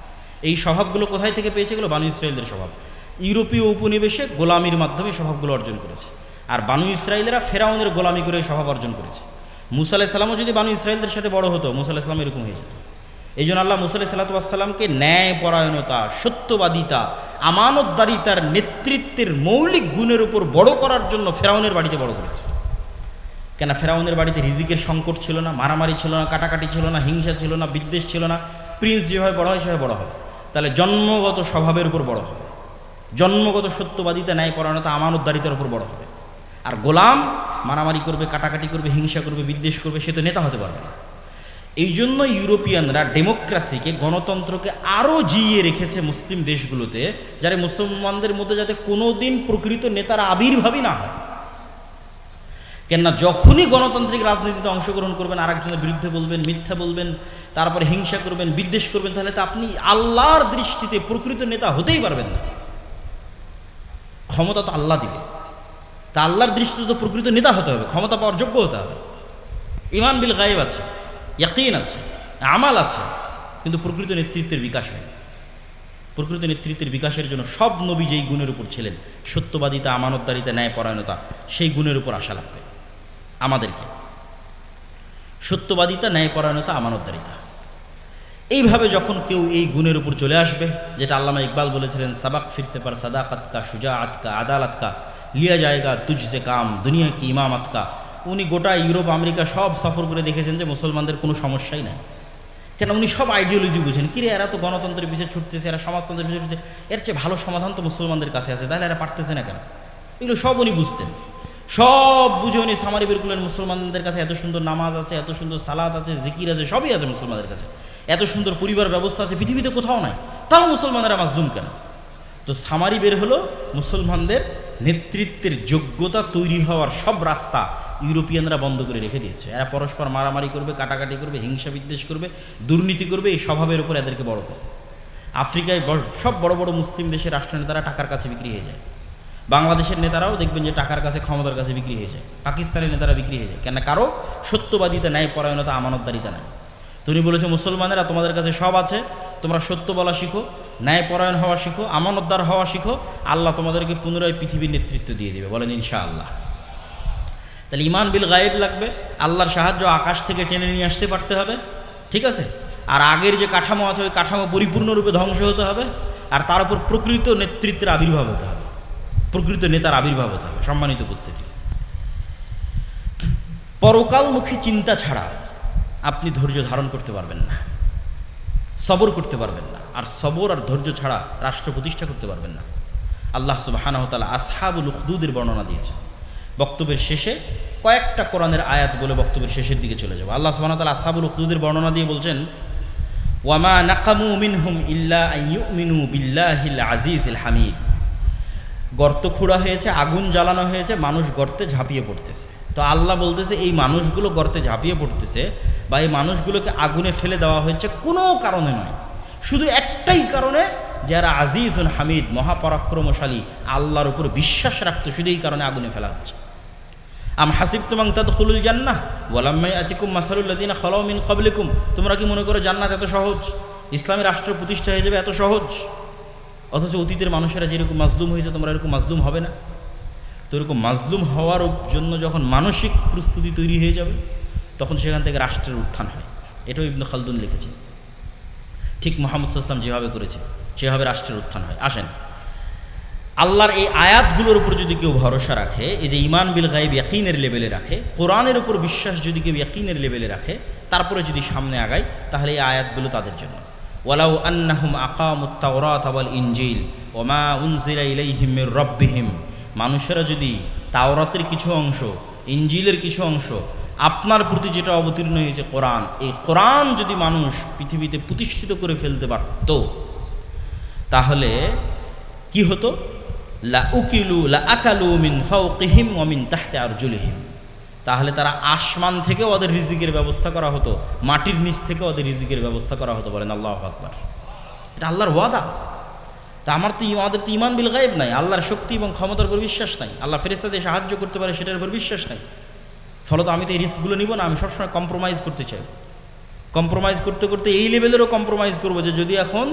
এই স্বভাবগুলো কোথায় থেকে পেয়েছে? এগুলো বানু ইসরাইলদের স্বভাব। ইউরোপীয় উপনিবেশে গোলামির মাধ্যমে স্বভাবগুলো অর্জন করেছে। আর বানু ইসরাইলেরা ফেরাউনের গোলামি করে স্বভাব অর্জন করেছে। মুসা আলাইহিস সালামও যদি বানু ইসরাইলদের সাথে বড় হতো, মুসা আলাইহিস সালাম এরকম হয়ে যেত। এই জন্য আল্লাহ মুসা আলাইহিস সালামকে ন্যায় পরায়ণতা, সত্যবাদিতা, আমানতদারিতার নেতৃত্বের মৌলিক গুণের উপর বড় করার জন্য ফেরাউনের বাড়িতে বড় করেছে। কেন? ফেরাউনের বাড়িতে রিজিকের সংকট ছিল না, মারামারি ছিল না, কাটাকাটি ছিল না, হিংসা ছিল না, বিদ্বেষ ছিল না। প্রিন্স যেভাবে বড় হয় সেভাবে বড় হবে। তাহলে জন্মগত স্বভাবের উপর বড় হবে, জন্মগত সত্যবাদিতা, ন্যায় পরায়ণতা, আমানতদারিতার উপর বড় হবে। আর গোলাম মারামারি করবে, কাটাকাটি করবে, হিংসা করবে, বিদ্বেষ করবে, সে তো নেতা হতে পারবে না। এই জন্য ইউরোপিয়ানরা ডেমোক্রেসিকে, গণতন্ত্রকে আরও জিইয়ে রেখেছে মুসলিম দেশগুলোতে, যারা মুসলমানদের মধ্যে যাতে কোনোদিন প্রকৃত নেতার আবির্ভাবই না হয়। কেননা যখনই গণতান্ত্রিক রাজনীতিতে অংশগ্রহণ করবেন, আরেকজনের বিরুদ্ধে বলবেন, মিথ্যা বলবেন, তারপরে হিংসা করবেন, বিদ্বেষ করবেন, তাহলে তো আপনি আল্লাহর দৃষ্টিতে প্রকৃত নেতা হতেই পারবেন না। ক্ষমতা তো আল্লাহ দিবে, তা আল্লাহর দৃষ্টিতে তো প্রকৃত নেতা হতে হবে, ক্ষমতা পাওয়ার যোগ্য হতে হবে। ঈমান বিল গায়ব আছে, ইয়াকিন আছে, আমাল আছে, কিন্তু প্রকৃত নেতৃত্বের বিকাশ হয়। প্রকৃত নেতৃত্বের বিকাশের জন্য সব নবী যেই গুণের উপর ছিলেন, সত্যবাদিতা, আমানতদারিতা, ন্যায় পরায়ণতা, সেই গুণের উপর আশা লাগবে আমাদেরকে। সত্যবাদিতা, ন্যায় পরায়ণতা, আমানতদারিতা, এইভাবে যখন কেউ এই গুণের উপর চলে আসবে, যেটা আল্লামা ইকবাল বলেছিলেন, সাবাক ফিরসে পার সাদাকাত কা, শুজাআত কা, আদালত কা, লিয়া জায়গা তুঝসে কাম, দুনিয়া কি ইমামত কা। উনি গোটা ইউরোপ, আমেরিকা সব সফর করে দেখেছেন যে মুসলমানদের কোনো সমস্যাই নাই। কেন? উনি সব আইডিওলজি বুঝেন। কিরে, এরা তো গণতন্ত্রের পিছিয়ে ছুটতেছে, এরা সমাজতন্ত্রের পিছিয়ে ছুটছে, এর চেয়ে ভালো সমাধান তো মুসলমানদের কাছে আছে, তাহলে এরা পারতেছে না কেন? এগুলো সব উনি বুঝতেন। সব বুঝে উনি সামারি বের করলেন, মুসলমানদের কাছে এত সুন্দর নামাজ আছে, এত সুন্দর সালাত আছে, জিকির আছে, সবই আছে মুসলমানদের কাছে, এত সুন্দর পরিবার ব্যবস্থা আছে, পৃথিবীতে কোথাও নাই, তাও মুসলমানেরা মাজলুম কেন? তো সামারি বের হলো মুসলমানদের নেতৃত্বের যোগ্যতা তৈরি হওয়ার সব রাস্তা ইউরোপিয়ানরা বন্ধ করে রেখে দিয়েছে। এরা পরস্পর মারামারি করবে, কাটাকাটি করবে, হিংসা বিদ্বেষ করবে, দুর্নীতি করবে, এই স্বভাবের উপর এদেরকে বড় করে। আফ্রিকায় সব বড় বড় মুসলিম দেশের রাষ্ট্রনেতারা টাকার কাছে বিক্রি হয়ে যায়। বাংলাদেশের নেতারাও দেখবেন যে টাকার কাছে, ক্ষমতার কাছে বিক্রি হয়ে যায়। পাকিস্তানের নেতারা বিক্রি হয়ে যায়। কেন? কারো সত্যবাদিতা, ন্যায় পরায়ণতা, আমানতদারিতা নাই। তুমি বলেছো মুসলমানেরা তোমাদের কাছে সব আছে, তোমরা সত্য বলা শিখো, ন্যায় পরায়ণ হওয়া শিখো, আমানতদার হওয়া শিখো, আল্লাহ তোমাদেরকে পুনরায় পৃথিবীর নেতৃত্ব দিয়ে দেবে। বলেন ইনশাআল্লাহ। তাহলে ঈমান বিল গায়ব লাগবে, আল্লাহর সাহায্য আকাশ থেকে টেনে নিয়ে আসতে পারতে হবে, ঠিক আছে? আর আগের যে কাঠামো আছে ওই কাঠামো পরিপূর্ণরূপে ধ্বংস হতে হবে, আর তার উপর প্রকৃত নেতৃত্বের আবির্ভাব হতে হবে, প্রকৃত নেতার আবির্ভাব হতে হবে। সম্মানিত উপস্থিতি, পরকালমুখী চিন্তা ছাড়া আপনি ধৈর্য ধারণ করতে পারবেন না, সবর করতে পারবেন না, আর সবর আর ধৈর্য ছাড়া রাষ্ট্র প্রতিষ্ঠা করতে পারবেন না। আল্লাহ সুবহানাহু ওয়া তাআলা আসহাবুল উখদুদের বর্ণনা দিয়েছে। বক্তব্যের শেষে কয়েকটা কোরআনের আয়াত বলে বক্তব্যের শেষের দিকে চলে যাব। আল্লাহ সুবহানাহু ওয়া তাআলা আসহাবুল উখদুদের বর্ণনা দিয়ে বলছেন, ওয়ামা নাকামু মিনহুম ইল্লা আন ইউমিনু বিল্লাহিল আজিজিল হামিদ। গর্ত খোঁড়া হয়েছে, আগুন জ্বালানো হয়েছে, মানুষ গর্তে ঝাঁপিয়ে পড়তেছে। তো আল্লাহ বলতেছে এই মানুষগুলো গর্তে ঝাঁপিয়ে পড়তেছে বা এই মানুষগুলোকে আগুনে ফেলে দেওয়া হয়েছে কোনো কারণে নয়, শুধু একটাই কারণে, যারা আজিজুন হামিদ, মহাপরাক্রমশালী, আল্লাহর উপর বিশ্বাস রাখতো, শুধু এই কারণে আগুনে ফেলা হচ্ছে। আম হাসিবতুম আন তাদখুলুল জান্নাহ ওয়া লাম্মা ইয়াতিকুম মাসালুল লাযিনা খালাউ মিন ক্বাবলিকুম। তোমরা কি মনে করো জান্নাত এত সহজ, ইসলামী রাষ্ট্র প্রতিষ্ঠা হয়ে যাবে এত সহজ? অথচ অতীতের মানুষেরা যেরকম মাজলুম হয়েছে তোমরা এরকম মাজলুম হবে না। তো এরকম মাজলুম হওয়ার জন্য যখন মানসিক প্রস্তুতি তৈরি হয়ে যাবে, তখন সেখান থেকে রাষ্ট্রের উত্থান হয়। এটাও ইবনে খালদুন লিখেছে। ঠিক মুহাম্মদ সাল্লাল্লাহু আলাইহি ওয়াসাল্লাম যেভাবে করেছে, সেভাবে রাষ্ট্রের উত্থান হয়। আসেন, আল্লাহর এই আয়াতগুলোর উপর যদি কেউ ভরসা রাখে, এই যে ঈমান বিল গায়ব ইয়াকিনের লেভেলে রাখে, কোরআনের উপর বিশ্বাস যদি কেউ ইয়াকিনের লেভেলে রাখে, তারপরে যদি সামনে আগায়, তাহলে এই আয়াতগুলো তাদের জন্য। ওয়ালাউ আন্নাহুম আকামুত তাওরাত ওয়াল ইনজিল ওয়া মা উনজিলা ইলাইহিম মির রাব্বিহিম, মানুষেরা যদি তাওরাতের কিছু অংশ, ইনজিলের কিছু অংশ, আপনার প্রতি যেটা অবতীর্ণ হয়েছে কোরআন, এই কোরআন যদি মানুষ পৃথিবীতে প্রতিষ্ঠিত করে ফেলতে পারত, তাহলে কি হতো? লা উকিলু লা আকালু মিন ফাওকিহিম ওয়া মিন তাহতি আরজুলিহিম, তাহলে তারা আসমান থেকে ওদের রিজিকের ব্যবস্থা করা হতো, মাটির নিচ থেকে ওদের রিজিকের ব্যবস্থা করা হতো। বলেন আল্লাহু আকবার। এটা আল্লাহর ওয়াদা। তা আমাদের তো ঈমান বিল গায়ব নাই, আল্লাহর শক্তি এবং ক্ষমতার উপর বিশ্বাস নাই, আল্লাহ ফেরেশতাদের সাহায্য করতে পারে সেটার উপর বিশ্বাস নাই। ফলত আমি তো এই রিস্কগুলো নিব না, আমি সবসময় কম্প্রোমাইজ করতে চাই। কম্প্রোমাইজ করতে করতে এই লেভেলেরও কম্প্রোমাইজ করবো যে যদি এখন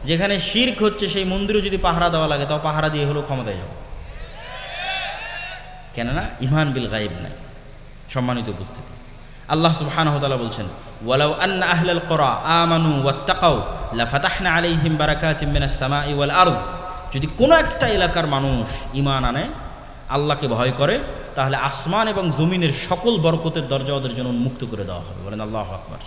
যেখানে শিরক হচ্ছে সেই মন্দিরও যদি পাহারা দেওয়া লাগে, তাও পাহারা দিয়ে হলেও ক্ষমতায় যাব। কেননা ঈমান বিল গায়ব নাই। সম্মানিত উপস্থিতি, আল্লাহ সুবহানাহু ওয়া তাআলা বলছেন, ওয়ালাউ আন্না আহলাল কুরা আমানু ওয়াত্তাকাউ লাফাতাহনা আলাইহিম বারাকাতিম মিনাস সামাই ওয়াল আরজ, যদি কোনো একটা এলাকার মানুষ ঈমান আনে, আল্লাহকে ভয় করে, তাহলে আসমান এবং জমিনের সকল বরকতের দরজা ওদের জন্য উন্মুক্ত করে দেওয়া হবে। বলেন আল্লাহু আকবার।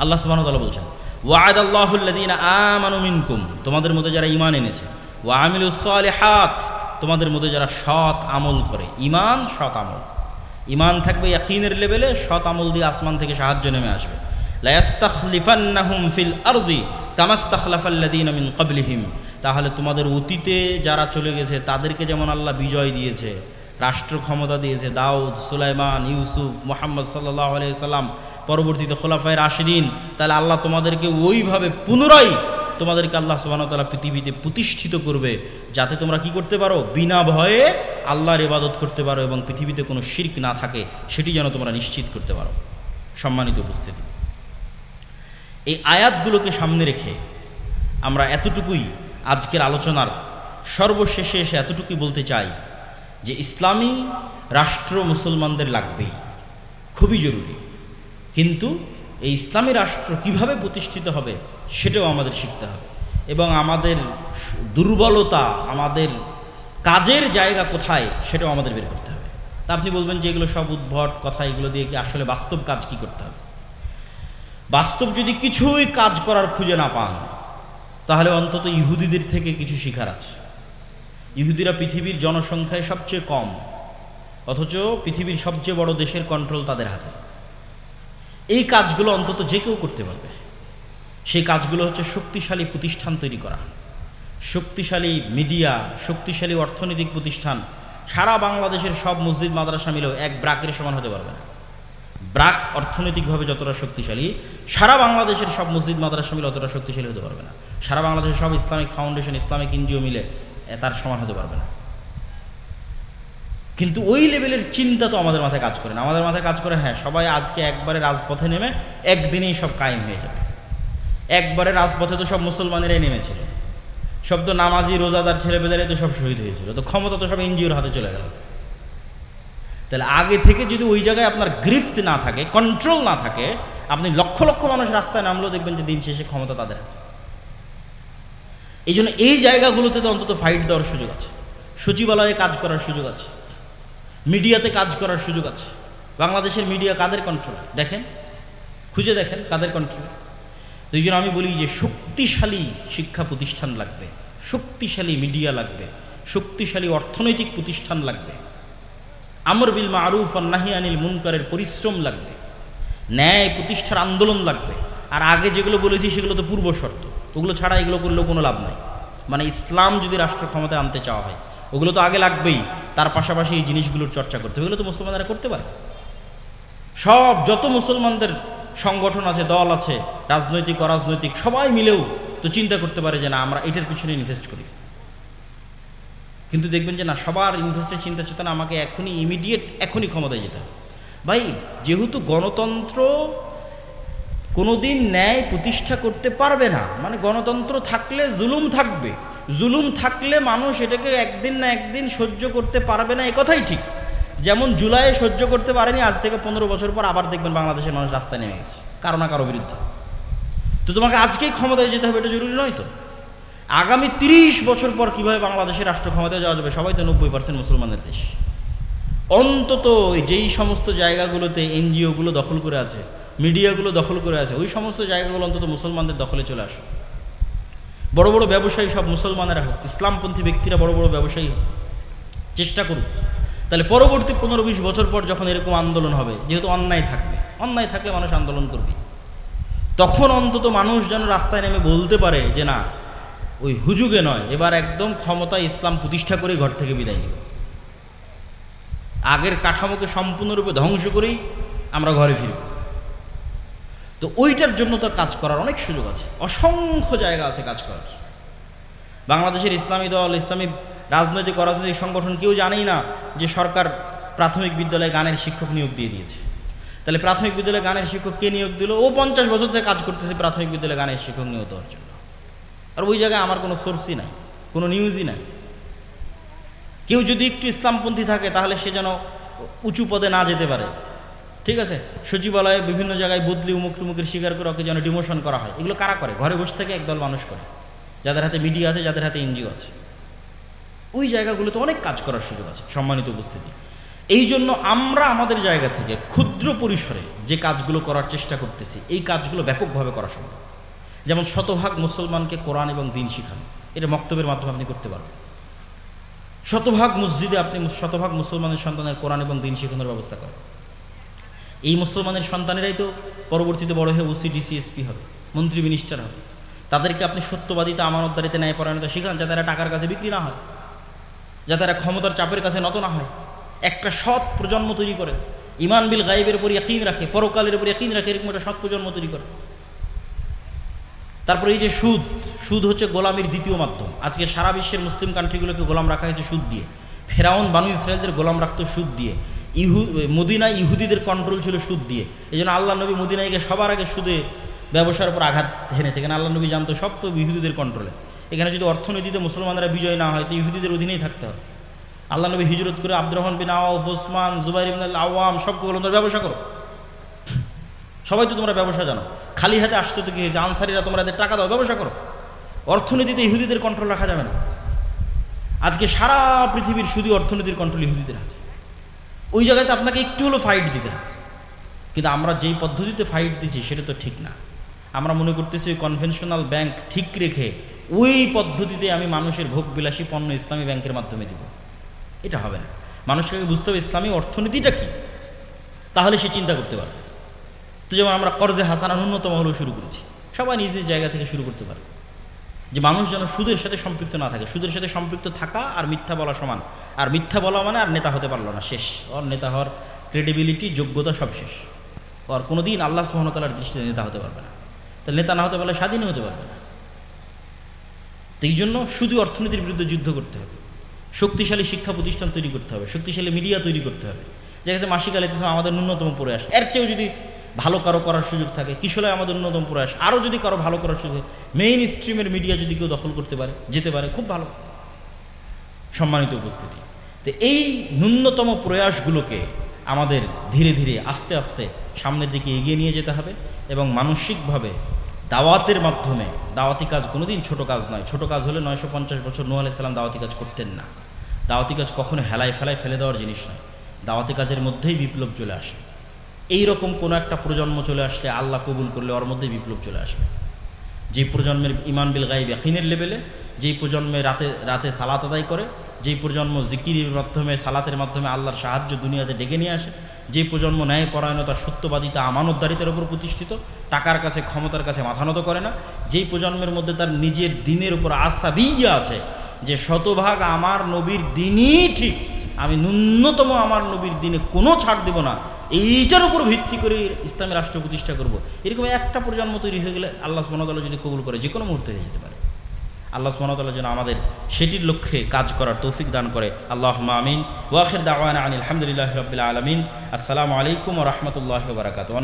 আল্লাহ সুবহানাহু ওয়া তাআলা বলছেন, ওয়া'আদাল্লাহুল্লাযীনা আমানু মিনকুম, তোমাদের মধ্যে যারা ঈমান এনেছে, ওয়া আমিলুস সালিহাত, তোমাদের মধ্যে যারা সৎ আমল করে। ঈমান, সৎ আমল। ঈমান থাকবে ইয়াকিনের লেভেলে, সৎ আমল দিয়ে আসমান থেকে সাহায্য নেমে আসবে। লা ইস্তাখলিফান্নাহুম ফিল আরজি কামা ইস্তাখলাফাল্লাযীনা মিন ক্বাবলিহিম, তাহলে তোমাদের অতীতে যারা চলে গেছে তাদেরকে যেমন আল্লাহ বিজয় দিয়েছে, রাষ্ট্র ক্ষমতা দিয়েছে, দাউদ, সুলাইমান, ইউসুফ, মুহাম্মদ সাল্লাল্লাহু আলাইহি ওয়াসাল্লাম, পরবর্তীতে খোলাফায়ে রাশিদিন, তাহলে আল্লাহ তোমাদেরকে ওইভাবে পুনরায় তোমাদেরকে আল্লাহ সুবহানাহু ওয়া তাআলা পৃথিবীতে প্রতিষ্ঠিত করবে, যাতে তোমরা কি করতে পারো? বিনা ভয়ে আল্লাহর ইবাদত করতে পারো এবং পৃথিবীতে কোনো শিরক না থাকে, সেটি যেন তোমরা নিশ্চিত করতে পারো। সম্মানিত উপস্থিতি, এই আয়াতগুলোকে সামনে রেখে আমরা এতটুকুই আজকের আলোচনার সর্বশেষে এসে এতটুকুই বলতে চাই যে ইসলামী রাষ্ট্র মুসলমানদের লাগবেই, খুবই জরুরি। কিন্তু এই ইসলামী রাষ্ট্র কিভাবে প্রতিষ্ঠিত হবে সেটাও আমাদের শিখতে হবে, এবং আমাদের দুর্বলতা, আমাদের কাজের জায়গা কোথায় সেটাও আমাদের বের করতে হবে। তা আপনি বলবেন যে এগুলো সব উদ্ভট কথা, এগুলো দিয়ে কি আসলে বাস্তব কাজ কি করতে হবে? বাস্তব যদি কিছুই কাজ করার খুঁজে না পান, তাহলে অন্তত ইহুদিদের থেকে কিছু শিখার আছে। ইহুদিরা পৃথিবীর জনসংখ্যায় সবচেয়ে কম, অথচ পৃথিবীর সবচেয়ে বড় দেশের কন্ট্রোল তাদের হাতে। এই কাজগুলো অন্তত যে কেউ করতে পারবে। সেই কাজগুলো হচ্ছে শক্তিশালী প্রতিষ্ঠান তৈরি করা, শক্তিশালী মিডিয়া, শক্তিশালী অর্থনৈতিক প্রতিষ্ঠান। সারা বাংলাদেশের সব মসজিদ মাদ্রাসা মিলেও এক ব্রাকের সমান হতে পারবে না। ব্রাক অর্থনৈতিকভাবে যতটা শক্তিশালী, সারা বাংলাদেশের সব মসজিদ মাদ্রাসা মিলে অতটা শক্তিশালী হতে পারবে না। সারা বাংলাদেশের সব ইসলামিক ফাউন্ডেশন, ইসলামিক এনজিও মিলে তার সমান হতে পারবে না। কিন্তু ওই লেভেলের চিন্তা তো আমাদের মাথায় কাজ করে না। আমাদের মাথায় কাজ করে, হ্যাঁ সবাই আজকে একবারে রাজপথে নেমে একদিনেই সব কায়েম হয়ে যাবে। একবারে রাজপথে তো সব মুসলমানেরাই নেমেছিল, সব তো নামাজি রোজাদার ছেলেপেলেরাই তো সব শহীদ হয়েছিল, তো ক্ষমতা তো সব এনজিওর হাতে চলে গেল। তাহলে আগে থেকে যদি ওই জায়গায় আপনার গ্রিফট না থাকে, কন্ট্রোল না থাকে, আপনি লক্ষ লক্ষ মানুষ রাস্তায় নামলেও দেখবেন যে দিন শেষে ক্ষমতা তাদের হাতে। এই জন্য এই জায়গাগুলোতে তো অন্তত ফাইট দেওয়ার সুযোগ আছে, সচিবালয়ে কাজ করার সুযোগ আছে, মিডিয়াতে কাজ করার সুযোগ আছে। বাংলাদেশের মিডিয়া কাদের কন্ট্রোলে? দেখেন, খুঁজে দেখেন কাদের কন্ট্রোলে। তো এই জন্য আমি বলি যে শক্তিশালী শিক্ষা প্রতিষ্ঠান লাগবে, শক্তিশালী মিডিয়া লাগবে, শক্তিশালী অর্থনৈতিক প্রতিষ্ঠান লাগবে, আমর বিল মারুফ আর নাহি আনিল মুনকারের পরিশ্রম লাগবে, ন্যায় প্রতিষ্ঠার আন্দোলন লাগবে। আর আগে যেগুলো বলেছি সেগুলো তো পূর্ব শর্ত, ওগুলো ছাড়া এগুলো করলেও কোনো লাভ নাই। মানে ইসলাম যদি রাষ্ট্র ক্ষমতায় আনতে চাওয়া হয়, ওগুলো তো আগে লাগবেই। তার পাশাপাশি এই জিনিসগুলোর চর্চা করতে হবে, এগুলো তো মুসলমানরা করতে পারে। সব যত মুসলমানদের সংগঠন আছে, দল আছে, রাজনৈতিক অরাজনৈতিক, সবাই মিলেও তো চিন্তা করতে পারে যে না আমরা এটার পিছনে ইনভেস্ট করি। কিন্তু দেখবেন যে না, সবার ইনভেস্টের চিন্তা চেতনা আমাকে এখনই ইমিডিয়েট এখনই ক্ষমতায় যেতে হবে। ভাই, যেহেতু গণতন্ত্র কোনোদিন ন্যায় প্রতিষ্ঠা করতে পারবে না, মানে গণতন্ত্র থাকলে জুলুম থাকবে, জুলুম থাকলে মানুষ এটাকে একদিন না একদিন সহ্য করতে পারবে না, একথাই ঠিক। যেমন জুলাইয়ে সহ্য করতে পারেনি, আজ থেকে 15 বছর পর আবার দেখবেন বাংলাদেশের মানুষ রাস্তায় নেমে গেছে কারো না কারো বিরুদ্ধে। তো তোমাকে আজকেই ক্ষমতায় যেতে হবে এটা জরুরি নয় তো। আগামী 30 বছর পর কীভাবে বাংলাদেশের রাষ্ট্র ক্ষমতায় যাওয়া যাবে? সবাই তো 90% মুসলমানের দেশ। অন্তত যেই সমস্ত জায়গাগুলোতে এনজিওগুলো দখল করে আছে, মিডিয়াগুলো দখল করে আছে, ওই সমস্ত জায়গাগুলো অন্তত মুসলমানদের দখলে চলে আসে। বড় বড় ব্যবসায়ী সব মুসলমানেরা হোক, ইসলামপন্থী ব্যক্তিরা বড় বড় ব্যবসায়ী হোক, চেষ্টা করুক। তাহলে পরবর্তী 15-20 বছর পর যখন এরকম আন্দোলন হবে, যেহেতু অন্যায় থাকবে, অন্যায় থাকলে মানুষ আন্দোলন করবে, তখন অন্তত মানুষ যেন রাস্তায় নেমে বলতে পারে যে না, ওই হুজুগে নয়, এবার একদম ক্ষমতায় ইসলাম প্রতিষ্ঠা করে ঘর থেকে বিদায় নিব, আগের কাঠামোকে সম্পূর্ণরূপে ধ্বংস করেই আমরা ঘরে ফিরব। তো ওইটার জন্য তো কাজ করার অনেক সুযোগ আছে, অসংখ্য জায়গা আছে কাজ করার। বাংলাদেশের ইসলামী দল, ইসলামী রাজনৈতিক অরাজনৈতিক সংগঠন কেউ জানেই না যে সরকার প্রাথমিক বিদ্যালয়ে গানের শিক্ষক নিয়োগ দিয়ে দিয়েছে। তাহলে প্রাথমিক বিদ্যালয়ে গানের শিক্ষক কে নিয়োগ দিল? ও 50 বছর থেকে কাজ করতেছে প্রাথমিক বিদ্যালয়ে গানের শিক্ষক নিয়োগ দেওয়ার জন্য, আর ওই জায়গায় আমার কোনো সোর্সই নাই, কোনো নিউজই নাই। কেউ যদি একটু ইসলামপন্থী থাকে তাহলে সে যেন উঁচু পদে না যেতে পারে, ঠিক আছে? সচিবালয়ে বিভিন্ন জায়গায় বদলি উমুক টুমুকের স্বীকার করে ওকে যেন ডিমোশন করা হয়। এগুলো কারা করে? ঘরে বসে থেকে একদল মানুষ করে, যাদের হাতে মিডিয়া আছে, যাদের হাতে এনজিও আছে। ওই জায়গাগুলোতে অনেক কাজ করার সুযোগ আছে, সম্মানিত উপস্থিতি। এই জন্য আমরা আমাদের জায়গা থেকে ক্ষুদ্র পরিসরে যে কাজগুলো করার চেষ্টা করতেছি, এই কাজগুলো ব্যাপকভাবে করা সম্ভব। যেমন শতভাগ মুসলমানকে কোরআন এবং দিন শিখানো, এটা মক্তবের মাধ্যমে আপনি করতে পারবেন। শতভাগ মসজিদে আপনি শতভাগ মুসলমানের সন্তানের কোরআন এবং দিন শেখানোর ব্যবস্থা করেন। এই মুসলমানের সন্তানেরাই তো পরবর্তীতে বড় হয়ে ওসি, ডিসি, এসপি হবে, মন্ত্রী, মিনিস্টার হবে। তাদেরকে আপনি সত্যবাদিতা, আমানতদারিতে, ন্যায়পরায়ণতা শিখান, যাতে এরা টাকার কাছে বিক্রি না হয়, যাতে এরা ক্ষমতার চাপের কাছে নত না হয়। একটা সৎ প্রজন্ম তৈরি করে, ইমান বিল গায়েবের উপর ইয়াকিন রাখে, পরকালের উপর ইয়াকিন রাখে, এরকম একটা সৎ প্রজন্ম তৈরি করে। তারপরে এই যে সুদ হচ্ছে গোলামির দ্বিতীয় মাধ্যম। আজকে সারা বিশ্বের মুসলিম কান্ট্রিগুলোকে গোলাম রাখা হয়েছে সুদ দিয়ে। ফেরাউন বানু ইসরায়েলদের গোলাম রাখতো সুদ দিয়ে। মদিনায় ইহুদিদের কন্ট্রোল ছিল সুদ দিয়ে। এই জন্য আল্লাহ নবী মদিনায়কে সবার আগে সুদে ব্যবসার উপর আঘাত হেনেছে, কেন আল্লাহ নবী জানতো সব তো ইহুদিদের কন্ট্রোলে। এখানে যদি অর্থনীতিতে মুসলমানরা বিজয় না হয় তো ইহুদিদের অধীনেই থাকতে হবে। আল্লাহ নবী হিজরত করে আব্দুর রহমান বিন আওফ, ওসমান, জুবাইর ইবনে আওয়াম সবকে বললাম তোমরা ব্যবসা করো, সবাই তো তোমরা ব্যবসা জানো, খালি হাতে আসছো তো কি হয়েছে? আনসারিরা তোমরা এদের টাকা দাও, ব্যবসা করো। অর্থনীতিতে ইহুদিদের কন্ট্রোল রাখা যাবে না। আজকে সারা পৃথিবীর শুধু অর্থনীতির কন্ট্রোল ইহুদিদের হাতে। ওই জায়গাতে আপনাকে একটু হলো ফাইট দিতে হবে, কিন্তু আমরা যেই পদ্ধতিতে ফাইট দিচ্ছি সেটা তো ঠিক না। আমরা মনে করতেছি ওই কনভেনশনাল ব্যাংক ঠিক রেখে ওই পদ্ধতিতে আমি মানুষের ভোগবিলাসী পণ্য ইসলামী ব্যাংকের মাধ্যমে দিব, এটা হবে না। মানুষকে বুঝতে হবে ইসলামী অর্থনীতিটা কি, তাহলে সে চিন্তা করতে পারবে। তো যেমন আমরা কর্জে হাসানা ন্যূনতম হলেও শুরু করেছি, সবাই নিজ নিজ জায়গা থেকে শুরু করতে পারে, যে মানুষ যেন সুদের সাথে সম্পৃক্ত না থাকে। সুদের সাথে সম্পৃক্ত থাকা আর মিথ্যা বলা সমান, আর মিথ্যা বলা মানে আর নেতা হতে পারলো না, শেষ। ওর নেতা হওয়ার ক্রেডিবিলিটি, যোগ্যতা সব শেষ। ওর কোনো দিন আল্লাহ সুবহানাহু ওয়া তাআলার দৃষ্টিতে নেতা হতে পারবে না। তাহলে নেতা না হতে পারলে স্বাধীনও হতে পারবে না। তো এই জন্য শুধু অর্থনীতির বিরুদ্ধে যুদ্ধ করতে হবে, শক্তিশালী শিক্ষা প্রতিষ্ঠান তৈরি করতে হবে, শক্তিশালী মিডিয়া তৈরি করতে হবে। দেখা যাচ্ছে মাসিক আল ইতিসাম আমাদের ন্যূনতম প্রয়াস, এর চেয়েও যদি ভালো কারো করার সুযোগ থাকে, কিশোরে আমাদের ন্যূনতম প্রয়াস, আরও যদি কারো ভালো করার সুযোগ, মেইন স্ট্রিমের মিডিয়া যদি কেউ দখল করতে পারে, যেতে পারে, খুব ভালো। সম্মানিত উপস্থিতি, তো এই ন্যূনতম প্রয়াসগুলোকে আমাদের ধীরে ধীরে আস্তে আস্তে সামনের দিকে এগিয়ে নিয়ে যেতে হবে এবং মানসিকভাবে দাওয়াতের মাধ্যমে, দাওয়াতি কাজ কোনোদিন ছোট কাজ নয়। ছোট কাজ হলে 950 বছর নূহ আলাইহিস সালাম দাওয়াতি কাজ করতেন না। দাওয়াতি কাজ কখনো হেলায় ফেলায় ফেলে দেওয়ার জিনিস নয়। দাওয়াতি কাজের মধ্যেই বিপ্লব চলে আসে। এই রকম কোনো একটা প্রজন্ম চলে আসলে, আল্লাহ কবুল করলে ওর মধ্যেই বিপ্লব চলে আসবে। যেই প্রজন্মের ইমান বিল গায়ব ইয়াকিনের লেভেলে, যেই প্রজন্মে রাতে রাতে সালাত আদায় করে, যেই প্রজন্ম জিকিরের মাধ্যমে, সালাতের মাধ্যমে আল্লাহর সাহায্য দুনিয়াতে ডেকে নিয়ে আসে, যে প্রজন্ম ন্যায় পরায়ণতা, সত্যবাদিতা, আমানতদারিতার উপর প্রতিষ্ঠিত, টাকার কাছে, ক্ষমতার কাছে মাথা নত করে না, যেই প্রজন্মের মধ্যে তার নিজের দিনের উপর আসাবিয়া আছে, যে শতভাগ আমার নবীর দিনই ঠিক, আমি ন্যূনতম আমার নবীর দিনে কোনো ছাড় দেব না, এইটার উপর ভিত্তি করে ইসলামী রাষ্ট্র প্রতিষ্ঠা করব, এরকম একটা প্রজন্ম তৈরি হয়ে গেলে আল্লাহ সুবহানাহু ওয়া তাআলা যদি কবুল করে যে কোনো মুহূর্তে হয়ে যেতে পারে। আল্লাহ সুবহানাহু ওয়া তাআলা যেন আমাদের সেটির লক্ষ্যে কাজ করার তৌফিক দান করে। আল্লাহুম্মা আমিন। ওয়া আখির দাওয়ানা আনিল হামদুলিল্লাহি রাব্বিল আলামিন। আসসালামু আলাইকুম ওয়া রাহমাতুল্লাহি ওয়া বারাকাতুহু।